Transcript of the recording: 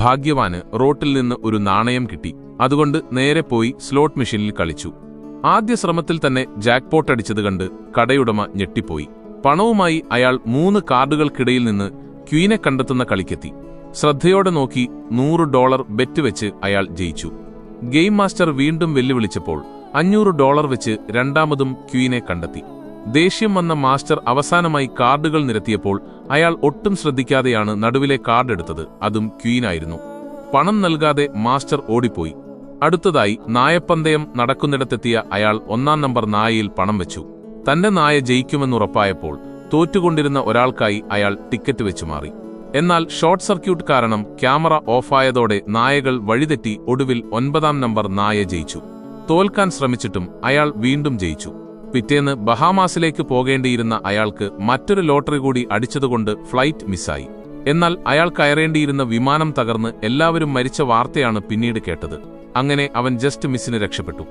ഭാഗ്യവാന് റോട്ടിൽ നിന്ന് ഒരു നാണയം കിട്ടി. അതുകൊണ്ട് നേരെ പോയി സ്ലോട്ട് മെഷീനിൽ കളിച്ചു. ആദ്യ ശ്രമത്തിൽ തന്നെ ജാക്ക്പോട്ട് അടിച്ചത് കണ്ട് കടയുടമ ഞെട്ടിപ്പോയി. പണവുമായി അയാൾ 3 കാർഡുകൾക്കിടയിൽ നിന്ന് ക്വീനെ കണ്ടെത്തുന്ന കളിക്കെത്തി. ശ്രദ്ധയോടെ നോക്കി $100 ബെറ്റ് വെച്ച് അയാൾ ജയിച്ചു. ഗെയിം മാസ്റ്റർ വീണ്ടും വെല്ലുവിളിച്ചപ്പോൾ $500 വെച്ച് രണ്ടാമതും ക്വീനെ കണ്ടെത്തി. ദേഷ്യം വന്ന മാസ്റ്റർ അവസാനമായി കാർഡുകൾ നിരത്തിയപ്പോൾ അയാൾ ഒട്ടും ശ്രദ്ധിക്കാതെയാണ് നടുവിലെ കാർഡ് എടുത്തത്. അതും ക്വീനായിരുന്നു. പണം നൽകാതെ മാസ്റ്റർ ഓടിപ്പോയി. അടുത്തതായി നായപ്പന്തയം നടക്കുന്നിടത്തെത്തിയ അയാൾ 1-ാം നമ്പർ നായയിൽ പണം വെച്ചു. തന്റെ നായ ജയിക്കുമെന്നുറപ്പായപ്പോൾ തോറ്റുകൊണ്ടിരുന്ന ഒരാൾക്കായി അയാൾ ടിക്കറ്റ് വെച്ചു മാറി. എന്നാൽ ഷോർട്ട് സർക്യൂട്ട് കാരണം ക്യാമറ ഓഫായതോടെ നായകൾ വഴിതെറ്റി ഒടുവിൽ 9-ാം നമ്പർ നായ ജയിച്ചു. തോൽക്കാൻ ശ്രമിച്ചിട്ടും അയാൾ വീണ്ടും ജയിച്ചു. പിറ്റേന്ന് ബഹാമാസിലേക്ക് പോകേണ്ടിയിരുന്ന അയാൾക്ക് മറ്റൊരു ലോട്ടറി കൂടി അടിച്ചതുകൊണ്ട് ഫ്ലൈറ്റ് മിസ്സായി. എന്നാൽ അയാൾ കയറേണ്ടിയിരുന്ന വിമാനം തകർന്ന് എല്ലാവരും മരിച്ച വാർത്തയാണ് പിന്നീട് കേട്ടത്. അങ്ങനെ അവൻ ജസ്റ്റ് മിസ്സിന് രക്ഷപ്പെട്ടു.